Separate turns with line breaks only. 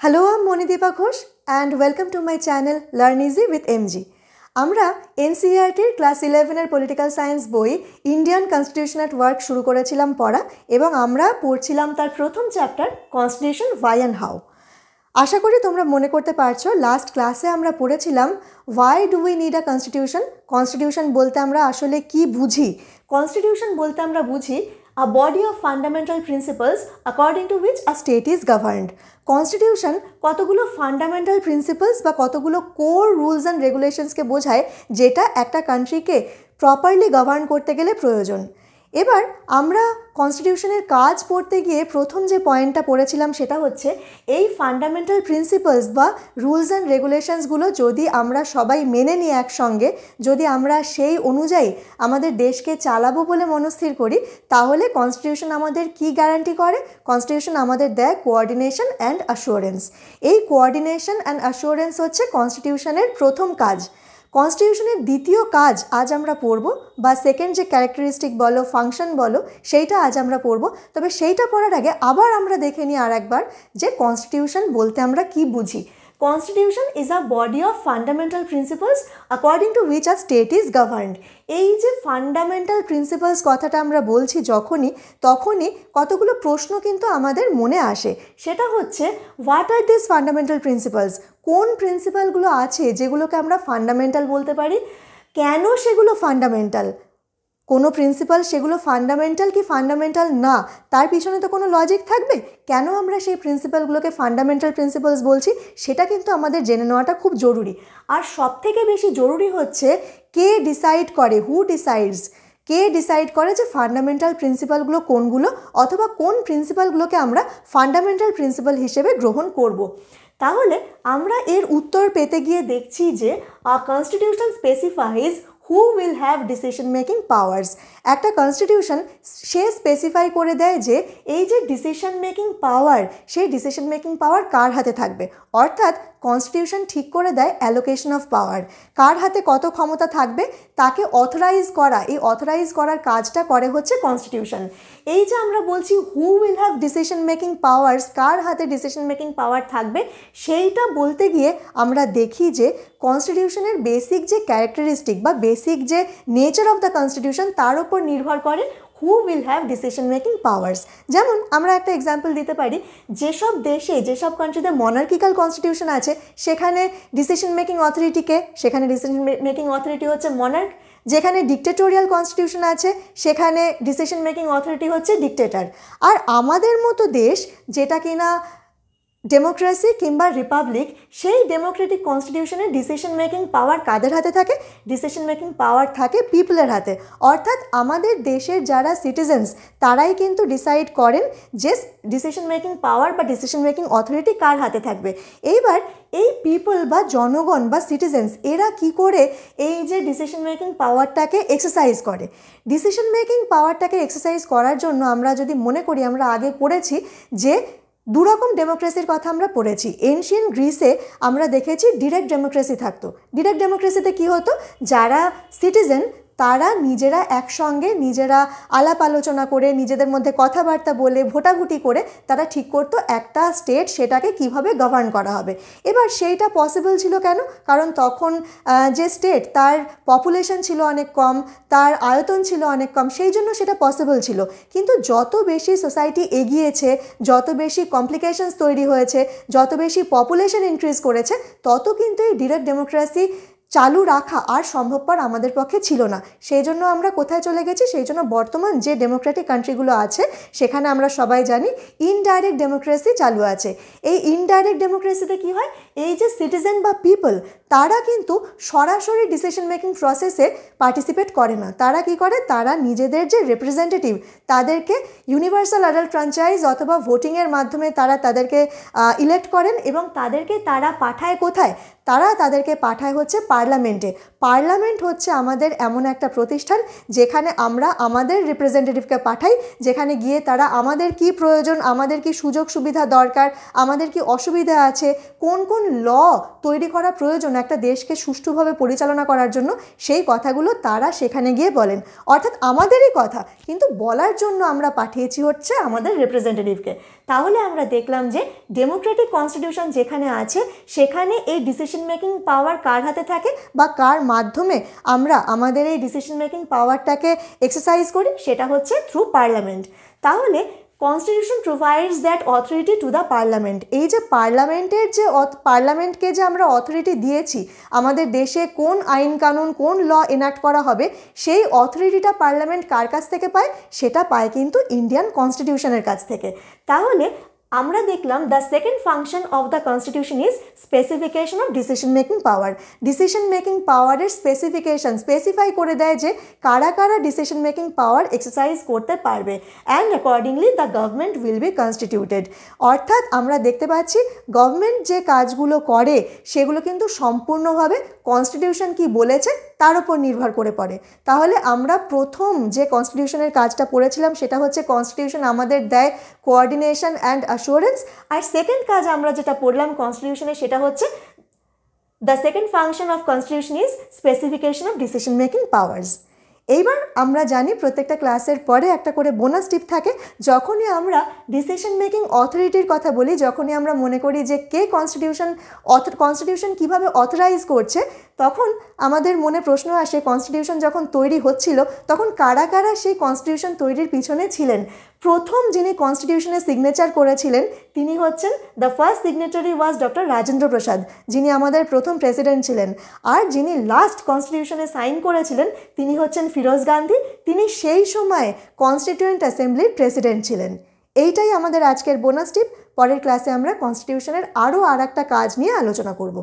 Hello, I'm Monideepa Ghosh and welcome to my channel Learn Easy with MG. আমরা এনসিইআরটির class 11 এর political science বই Indian constitution at work শুরু করেছিলাম পড়া এবং আমরা পড়ছিলাম তার প্রথম chapter constitution why and how. আশা করি তোমরা মনে করতে পারছো লাস্ট ক্লাসে আমরা পড়েছিলাম why do we need a constitution. Constitution বলতে আমরা আসলে কি বুঝি? কনস্টিটিউশন বলতে আমরা বুঝি a body of fundamental principles according to which a state is governed. Constitution কতগুলো ফান্ডামেন্টাল প্রিন্সিপালস বা কতগুলো কোর রুলস অ্যান্ড রেগুলেশনসকে বোঝায় যেটা একটা কান্ট্রিকে প্রপারলি গভর্ন করতে গেলে প্রয়োজন। এবার আমরা কনস্টিটিউশনের কাজ পড়তে গিয়ে প্রথম যে পয়েন্টটা পড়েছিলাম সেটা হচ্ছে এই ফান্ডামেন্টাল প্রিন্সিপালস বা রুলস অ্যান্ড রেগুলেশনসগুলো যদি আমরা সবাই মেনে নিই একসঙ্গে, যদি আমরা সেই অনুযায়ী আমাদের দেশকে চালাবো বলে মনস্থির করি, তাহলে কনস্টিটিউশন আমাদের কি গ্যারান্টি করে? কনস্টিটিউশন আমাদের দেয় কোঅর্ডিনেশন অ্যান্ড অ্যাসুরেন্স। এই কোঅর্ডিনেশন অ্যান্ড অ্যাসুরেন্স হচ্ছে কনস্টিটিউশনের প্রথম কাজ। কনস্টিটিউশনের দ্বিতীয় কাজ আজ আমরা পড়ব, বা সেকেন্ড যে ক্যারেক্টারিস্টিক বলো, ফাংশন বলো, সেইটা আজ আমরা পড়ব। তবে সেইটা পড়ার আগে আবার আমরা দেখে নিই আর একবার যে কনস্টিটিউশন বলতে আমরা কি বুঝি। Constitution is a body of fundamental principles according to which a state is governed. এই যে ফান্ডামেন্টাল প্রিন্সিপালস কথাটা আমরা বলছি তখনই কতগুলো প্রশ্ন কিন্তু আমাদের মনে আসে। সেটা হচ্ছে what are this fundamental principles? কোন প্রিন্সিপালগুলো আছে যেগুলোকে আমরা ফান্ডামেন্টাল বলতে পারি? কেন সেগুলো ফান্ডামেন্টাল? কোনো প্রিন্সিপাল সেগুলো ফান্ডামেন্টাল কি ফান্ডামেন্টাল না, তার পিছনে তো কোনো লজিক থাকবে। কেন আমরা সেই প্রিন্সিপালগুলোকে ফান্ডামেন্টাল প্রিন্সিপালস বলছি সেটা কিন্তু আমাদের জেনে নেওয়াটা খুব জরুরি। আর সবথেকে বেশি জরুরি হচ্ছে কে ডিসাইড করে, হু ডিসাইডস, কে ডিসাইড করে যে ফান্ডামেন্টাল প্রিন্সিপালগুলো কোনগুলো, অথবা কোন প্রিন্সিপালগুলোকে আমরা ফান্ডামেন্টাল প্রিন্সিপাল হিসেবে গ্রহণ করব। তাহলে আমরা এর উত্তর পেতে গিয়ে দেখছি যে constitution specifies who will have decision making powers. একটা কনস্টিটিউশন সে স্পেসিফাই করে দেয় যে এই যে ডিসিশন মেকিং পাওয়ার, সেই ডিসিশন মেকিং পাওয়ার কার হাতে থাকবে। অর্থাৎ কনস্টিটিউশন ঠিক করে দেয় অ্যালোকেশন অফ পাওয়ার, কার হাতে কত ক্ষমতা থাকবে তাকে অথরাইজ করা। এই অথরাইজ করার কাজটা করে হচ্ছে কনস্টিটিউশন। এই যে আমরা বলছি who will have decision making powers, কার হাতে ডিসিশন মেকিং পাওয়ার থাকবে, সেইটা বলতে গিয়ে আমরা দেখি যে কনস্টিটিউশনের বেসিক যে ক্যারেক্টারিস্টিক বা বেসিক যে নেচার অফ দ্য কনস্টিটিউশন তার উপর নির্ভর করে হু will have decision making powers. যেমন আমরা একটা এক্সাম্পল দিতে পারি, যেসব দেশে, যেসব কান্ট্রিতে মনার্কিক্যাল কনস্টিটিউশন আছে সেখানে ডিসিশন মেকিং অথরিটিকে, সেখানে ডিসিশন মেকিং অথরিটি হচ্ছে মনার্ক। যেখানে ডিক্টেটোরিয়াল কনস্টিটিউশন আছে সেখানে ডিসিশন মেকিং অথরিটি হচ্ছে ডিক্টেটর। আর আমাদের মতো দেশ যেটা কিনা ডেমোক্রেসি কিংবা রিপাবলিক, সেই ডেমোক্রেটিক কনস্টিটিউশনের ডিসিশন মেকিং পাওয়ার কাদের হাতে থাকে? ডিসিশন মেকিং পাওয়ার থাকে পিপলের হাতে। অর্থাৎ আমাদের দেশের যারা সিটিজেন্স তারাই কিন্তু ডিসাইড করেন যে ডিসিশন মেকিং পাওয়ার বা ডিসিশন মেকিং অথরিটি কার হাতে থাকবে। এইবার এই পিপল বা জনগণ বা সিটিজেন্স এরা কি করে এই যে ডিসিশন মেকিং পাওয়ারটাকে এক্সারসাইজ করে? ডিসিশন মেকিং পাওয়ারটাকে এক্সারসাইজ করার জন্য আমরা যদি মনে করি, আমরা আগে পড়েছি যে দুরকম ডেমোক্রেসির কথা আমরা পড়েছি। এনশিয়েন্ট গ্রিসে আমরা দেখেছি ডিরেক্ট ডেমোক্রেসি থাকতো। ডিরেক্ট ডেমোক্রেসিতে কি হতো? যারা সিটিজেন তারা নিজেরা একসঙ্গে নিজেরা আলাপ আলোচনা করে, নিজেদের মধ্যে কথাবার্তা বলে, ভোটাভুটি করে তারা ঠিক করতো একটা স্টেট সেটাকে কিভাবে গভর্ন করা হবে। এবার সেইটা পসিবল ছিল কেন? কারণ তখন যে স্টেট তার পপুলেশন ছিল অনেক কম, তার আয়তন ছিল অনেক কম, সেই জন্য সেটা পসিবল ছিল। কিন্তু যত বেশি সোসাইটি এগিয়েছে, যত বেশি কমপ্লিকেশনস তৈরি হয়েছে, যত বেশি পপুলেশন ইনক্রিজ করেছে, তত কিন্তু এই ডিরেক্ট ডেমোক্রেসি চালু রাখা আর সম্ভবপর আমাদের পক্ষে ছিল না। সেই জন্য আমরা কোথায় চলে গেছি? সেই জন্য বর্তমান যে ডেমোক্রেটিক কান্ট্রিগুলো আছে সেখানে আমরা সবাই জানি ইনডাইরেক্ট ডেমোক্রেসি চালু আছে। এই ইনডাইরেক্ট ডেমোক্রেসিতে কি হয়? এই যে সিটিজেন বা পিপল তারা কিন্তু সরাসরি ডিসিশন মেকিং প্রসেসে পার্টিসিপেট করে না। তারা কি করে? তারা নিজেদের যে রিপ্রেজেন্টেটিভ তাদেরকে ইউনিভার্সাল অ্যাডাল্ট ফ্র্যাঞ্চাইজ অথবা ভোটিংয়ের মাধ্যমে তাদেরকে ইলেক্ট করেন এবং তাদেরকে তারা পাঠায় কোথায়? তাদেরকে পাঠায় হচ্ছে পার্লামেন্টে। পার্লামেন্ট হচ্ছে আমাদের এমন একটা প্রতিষ্ঠান যেখানে আমরা আমাদের রিপ্রেজেন্টেটিভকে পাঠাই, যেখানে গিয়ে তারা আমাদের কি প্রয়োজন, আমাদের কি সুযোগ সুবিধা দরকার, আমাদের কি অসুবিধা আছে, কোন কোন ল তৈরি করা প্রয়োজন একটা দেশকে সুষ্ঠুভাবে পরিচালনা করার জন্য সেই কথাগুলো তারা সেখানে গিয়ে বলেন। অর্থাৎ আমাদেরই কথা, কিন্তু বলার জন্য আমরা পাঠিয়েছি হচ্ছে আমাদের রিপ্রেজেন্টেটিভকে। তাহলে আমরা দেখলাম যে ডেমোক্রেটিক কনস্টিটিউশন যেখানে আছে সেখানে এই ডিসিশন মেকিং পাওয়ার কার হাতে থাকে বা কার মাধ্যমে আমরা আমাদের এই ডিসিশন মেকিং পাওয়ারটাকে এক্সারসাইজ করি, সেটা হচ্ছে থ্রু পার্লামেন্ট। তাহলে constitution provides that authority to the parliament. এই যে পার্লামেন্টকে যে আমরা অথরিটি দিয়েছি, আমাদের দেশে কোন আইন কানুন কোন ল এনাক্ট করা হবে সেই অথরিটিটা পার্লামেন্ট কার কাছ থেকে পায়, সেটা পায় কিন্তু ইন্ডিয়ান কনস্টিটিউশনের কাছ থেকে। তাহলে আমরা দেখলাম the second function of the constitution is specification of decision making power. Decision making পাওয়ারের স্পেসিফাই করে দেয় যে কারা কারা ডিসিশন মেকিং পাওয়ার এক্সারসাইজ করতে পারবে, and accordingly the government will be constituted. অর্থাৎ আমরা দেখতে পাচ্ছি গভর্নমেন্ট যে কাজগুলো করে সেগুলো কিন্তু সম্পূর্ণভাবে কনস্টিটিউশন কি বলেছে তার উপর নির্ভর করে পড়ে। তাহলে আমরা প্রথম যে কনস্টিটিউশনের কাজটা পড়েছিলাম সেটা হচ্ছে কনস্টিটিউশন আমাদের দেয় কোঅর্ডিনেশন অ্যান্ড অ্যাসুরেন্স, আর সেকেন্ড কাজ আমরা যেটা পড়লাম কনস্টিটিউশনে সেটা হচ্ছে the second function of constitution is specification of decision making powers. এইবার আমরা জানি প্রত্যেকটা ক্লাসের পরে একটা করে বোনাস টিপ থাকে। যখনই আমরা ডিসিশন মেকিং অথরিটির কথা বলি, যখনই আমরা মনে করি যে কে কনস্টিটিউশন কিভাবে অথরাইজ করছে, তখন আমাদের মনে প্রশ্ন আসে কনস্টিটিউশন যখন তৈরি হচ্ছিল তখন কারা কারা সেই কনস্টিটিউশন তৈরির পিছনে ছিলেন। প্রথম যিনি কনস্টিটিউশনে সিগনেচার করেছিলেন তিনি হচ্ছেন the first signatory was doctor Rajendra Prasad, যিনি আমাদের প্রথম প্রেসিডেন্ট ছিলেন। আর যিনি লাস্ট কনস্টিটিউশনে সাইন করেছিলেন তিনি হচ্ছেন ফিরোজ গান্ধী, তিনি সেই সময় কনস্টিটিউয়েন্ট অ্যাসেম্বলির প্রেসিডেন্ট ছিলেন। এইটাই আমাদের আজকের বোনাস টিপ। পরের ক্লাসে আমরা কনস্টিটিউশনের আরও একটা কাজ নিয়ে আলোচনা করব।